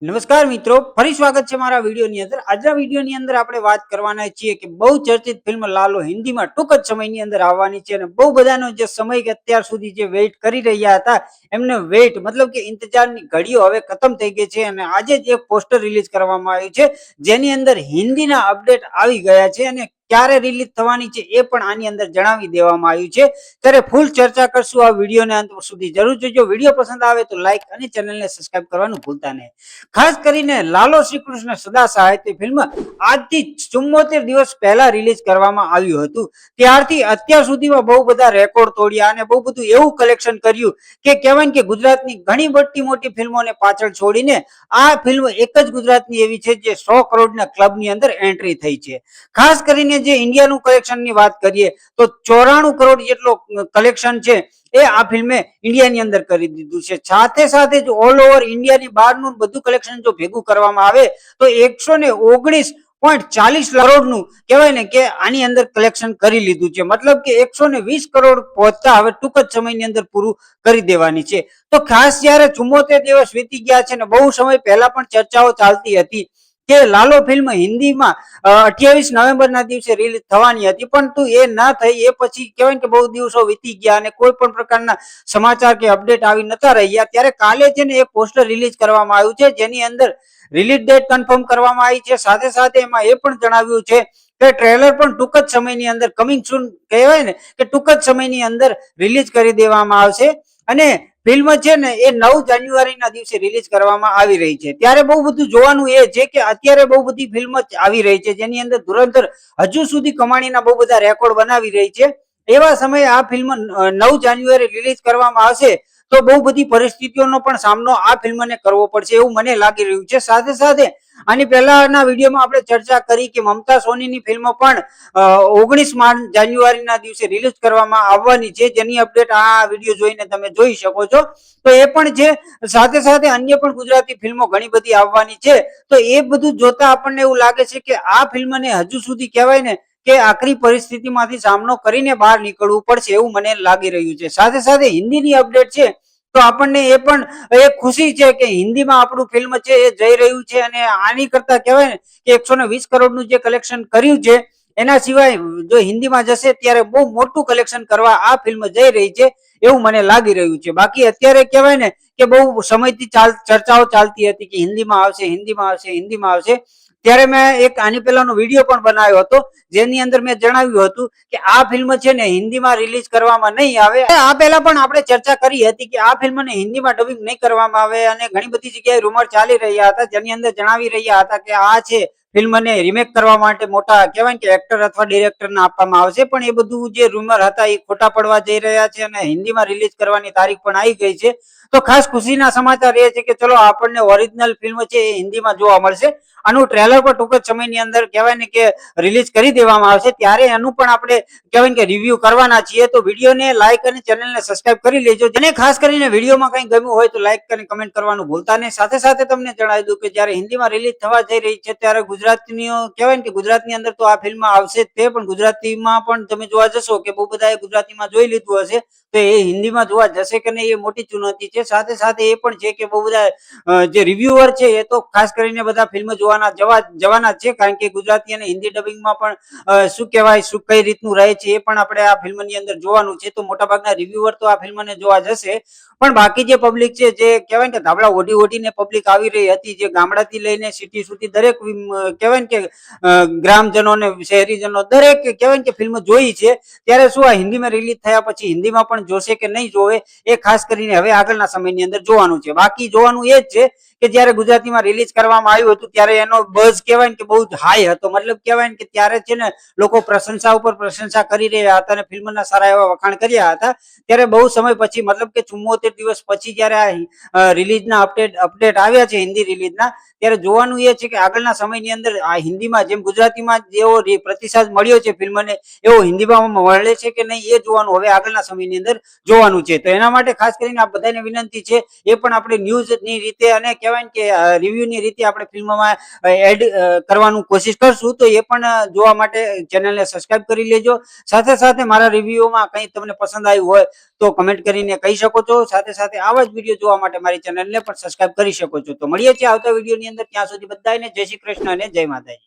નમસ્કાર મિત્રો, ફરી સ્વાગત છે મારા વિડીયોની અંદર. આજના વિડીયોની અંદર આપણે વાત કરવાના છીએ કે બહુ ચર્ચિત ફિલ્મ લાલો હિન્દીમાં ટૂંક જ સમયની અંદર આવવાની છે અને બહુ બધાનો જે સમય કે અત્યાર સુધી જે વેઇટ કરી રહ્યા હતા એમને વેઇટ મતલબ કે ઇંતજારની ઘડીઓ હવે ખતમ થઈ ગઈ છે અને આજે જ એક પોસ્ટર રિલીઝ કરવામાં આવ્યું છે જેની અંદર હિન્દીના અપડેટ આવી ગયા છે અને ક્યારે રિલીઝ થવાની છે એ પણ આની અંદર જણાવી દેવામાં આવ્યું છે. ત્યારે ફૂલ ચર્ચા કરશું આ વિડીયોને અંત સુધી. જરૂર જોજો. વિડીયો પસંદ આવે તો લાઈક અને ચેનલને સબસ્ક્રાઇબ કરવાનું ભૂલતા નહીં. ખાસ કરીને લાલો શ્રી કૃષ્ણ સદા સાહિત્ય ફિલ્મ આજથી 74 દિવસ પહેલા રિલીઝ કરવામાં આવ્યું હતું. ત્યારથી અત્યાર સુધીમાં બહુ બધા રેકોર્ડ તોડ્યા અને બહુ બધું એવું કલેક્શન કર્યું કે કહેવાય કે ગુજરાતની ઘણી મોટી ફિલ્મોને પાછળ છોડીને આ ફિલ્મ એક જ ગુજરાતની એવી છે જે 100 કરોડના ક્લબની અંદર એન્ટ્રી થઈ છે. ખાસ કરીને જે ઇન્ડિયાનું કલેક્શનની વાત કરીએ તો 94 કરોડ જેટલો કલેક્શન છે એ આ ફિલ્મે ઇન્ડિયાની અંદર કરી દીધું છે. સાથે જો ઓલ ઓવર ઇન્ડિયાની બહારનું બધું કલેક્શન જો ભેગું કરવામાં આવે તો 119.40 કરોડનું કહેવાય ને કે આની અંદર કલેક્શન કરી લીધું છે. મતલબ કે 120 કરોડ પહોંચતા હવે ટૂંક જ સમયની અંદર પૂરું કરી દેવાની છે. તો ખાસ જ્યારે 74 દિવસ વીતી ગયા છે ને બહુ સમય પહેલા પણ ચર્ચાઓ ચાલતી હતી કે લાલો ફિલ્મ હિન્દીમાં 28 નવેમ્બરના દિવસે રિલીઝ થવાની હતી, પરંતુ એ ના થઈ. એ પછી કહેવાય કે બહુ દિવસો વીતી ગયા અને કોઈ પણ પ્રકારના સમાચાર કે અપડેટ આવી નતા રહ્યા. ત્યારે કાલે છે ને એક પોસ્ટર રિલીઝ કરવામાં આવ્યું છે જેની અંદર રિલીઝ ડેટ કન્ફર્મ કરવામાં આવી છે. સાથે એમાં એ પણ જણાવ્યું છે કે ટ્રેલર પણ ટૂંક જ સમયની અંદર કમિંગ સૂન કહેવાય ને કે ટૂંક જ સમયની અંદર રિલીઝ કરી દેવામાં આવશે અને ફિલ્મ છે ને એ 9 જાન્યુઆરીના દિવસે રિલીઝ કરવામાં આવી રહી છે. ત્યારે બહુ બધું જોવાનું એ છે કે અત્યારે બહુ બધી ફિલ્મ આવી રહી છે જેની અંદર ધુરંધર હજુ સુધી કમાણીના બહુ બધા રેકોર્ડ બનાવી રહી છે. એવા સમયે આ ફિલ્મ 9 જાન્યુઆરી રિલીઝ કરવામાં આવશે તો બહુ બધી પરિસ્થિતિઓનો પણ સામનો આ ફિલ્મને કરવો પડશે એવું મને લાગી રહ્યું છે. સાથે આની પહેલાના વિડીયોમાં આપણે ચર્ચા કરી કે મમતા સોનીની ફિલ્મ પણ 19 જાન્યુઆરીના દિવસે રિલીઝ કરવામાં આવવાની છે, જેની અપડેટ આ વિડીયો જોઈને તમે જોઈ શકો છો. તો એ પણ છે. સાથે અન્ય પણ ગુજરાતી ફિલ્મો ઘણી બધી આવવાની છે. તો એ બધું જોતા આપણને એવું લાગે છે કે આ ફિલ્મને હજુ સુધી કહેવાય ને કે આકરી પરિસ્થિતિમાંથી સામનો કરીને બહાર નીકળવું પડશે એવું મને લાગી રહ્યું છે. સાથે હિન્દીની અપડેટ છે તો આપણને એ પણ એક ખુશી છે કે હિન્દીમાં આપણું ફિલ્મ છે એ જઈ રહ્યું છે અને આની કરતા કહેવાય ને કે 120 કરોડનું જે કલેક્શન કર્યું છે એના સિવાય જો હિન્દીમાં જશે ત્યારે બહુ મોટું કલેક્શન કરવા આ ફિલ્મ જઈ રહી છે એવું મને લાગી રહ્યું છે. બાકી અત્યારે કહેવાય ને કે બહુ સમયથી ચર્ચાઓ ચાલતી હતી કે હિન્દીમાં આવશે. ત્યારે મેં એક આની પહેલાનો વિડીયો પણ બનાવ્યો હતો જેની અંદર મેં જણાવ્યું હતું કે આ ફિલ્મ છે ને હિન્દીમાં રિલીઝ કરવામાં નહીં આવે. આ પહેલા પણ આપણે ચર્ચા કરી હતી કે આ ફિલ્મને હિન્દીમાં ડબિંગ નહીં કરવામાં આવે અને ઘણી બધી જગ્યાએ રૂમર ચાલી રહ્યા હતા જેની અંદર જણાવી રહ્યા હતા કે આ છે ફિલ્મને રિમેક કરવા માટે મોટા કહેવાય કે એક્ટર અથવા ડિરેક્ટરને આપવામાં આવશે, પણ એ બધું જે રૂમર હતા એ ખોટા પડવા જઈ રહ્યા છે અને હિન્દીમાં રિલીઝ કરવાની તારીખ પણ આવી ગઈ છે. તો ખાસ ખુશીના સમાચાર એ છે કે ચલો આપણને ઓરિજિનલ ફિલ્મ છે એ હિન્દીમાં જોવા મળશે. આનું ટ્રેલર પણ ટૂંક જ સમયની અંદર કહેવાય ને કે રિલીઝ કરી દેવામાં આવશે. ત્યારે એનું પણ આપણે કહેવાય કે રિવ્યુ કરવાના છીએ. તો વિડીયોને લાઈક અને ચેનલને સબસ્ક્રાઇબ કરી લેજો. અને ખાસ કરીને વિડીયોમાં કંઈ ગમ્યું હોય તો લાઈક અને કમેન્ટ કરવાનું ભૂલતા નહીં. સાથે તમને જણાવી દઉં કે જ્યારે હિન્દીમાં રિલીઝ થવા જઈ રહી છે ત્યારે ગુજરાતીઓ કહેવાય કે ગુજરાતની અંદર તો આ ફિલ્મ આવશે જ તે, પણ ગુજરાતીમાં પણ તમે જોવા જશો કે બહુ બધાએ ગુજરાતીમાં જોઈ લીધું હશે તો એ હિન્દીમાં જોવા જશે કે નહીં એ મોટી ચુનૌતી છે. સાથે એ પણ છે કે બહુ બધા જે રિવ્યુઅર છે એ તો ખાસ કરીને બધા ફિલ્મ જવાના છે, કારણ કે ગુજરાતી અને હિન્દી ડબિંગમાં પણ શું કહેવાય કઈ રીતનું રહે છે એ પણ આપણે આ ફિલ્મની અંદર જોવાનું છે. તો મોટાભાગના રિવ્યુઅર તો આ ફિલ્મને જોવા જશે, પણ બાકી જે પબ્લિક છે જે કહેવાય કે ધાબળા ઓઢીને પબ્લિક આવી રહી હતી, જે ગામડાથી લઈને સિટી સુધી દરેક કહેવાય કે ગ્રામજનો ને શહેરીજનો દરેક કહેવાય કે ફિલ્મ જોઈ છે, ત્યારે શું આ હિન્દીમાં રિલીઝ થયા પછી હિન્દીમાં પણ જોશે કે નહીં જોવે એ ખાસ કરીને હવે આગળના સમયની અંદર જોવાનું છે. બાકી જોવાનું એ જ છે કે જ્યારે ગુજરાતીમાં રિલીઝ કરવામાં આવ્યું હતું ત્યારે એનો બઝ કહેવાય કે બહુ જ હાઈ હતો. મતલબ કહેવાય કે ત્યારે છે ને લોકો પ્રશંસા ઉપર પ્રશંસા કરી રહ્યા હતા અને ફિલ્મના સારા એવા વખાણ કર્યા હતા. ત્યારે બહુ સમય પછી મતલબ કે 74 દિવસ પછી જ્યારે આ રિલીઝના અપડેટ આવ્યા છે હિન્દી રિલીઝના, ત્યારે જોવાનું એ છે કે આગળના સમયની અંદર આ હિન્દીમાં જેમ ગુજરાતીમાં જેવો પ્રતિસાદ મળ્યો છે ફિલ્મને એવો હિન્દીમાં મળે છે કે નહીં એ જોવાનું હવે આગળના સમયની અંદર અંદર જોવાનું છે. તો એના માટે ખાસ કરીને આ બધાને વિનંતી છે, એ પણ આપણે ન્યૂઝની રીતે અને કહેવાય ને કે રિવ્યુની રીતે આપણે ફિલ્મમાં એડ કરવાનું કોશિશ કરશું. તો એ પણ જોવા માટે ચેનલને સબસ્ક્રાઇબ કરી લેજો. સાથે સાથે મારા રિવ્યુમાં કંઈ તમને પસંદ આવ્યું હોય તો કમેન્ટ કરીને કહી શકો છો. સાથે સાથે આવા જ વિડીયો જોવા માટે મારી ચેનલને પણ સબસ્ક્રાઇબ કરી શકો છો. તો મળીએ છીએ આવતા વિડીયોની અંદર. ત્યાં સુધી બધાને જય શ્રી કૃષ્ણ અને જય માતાજી.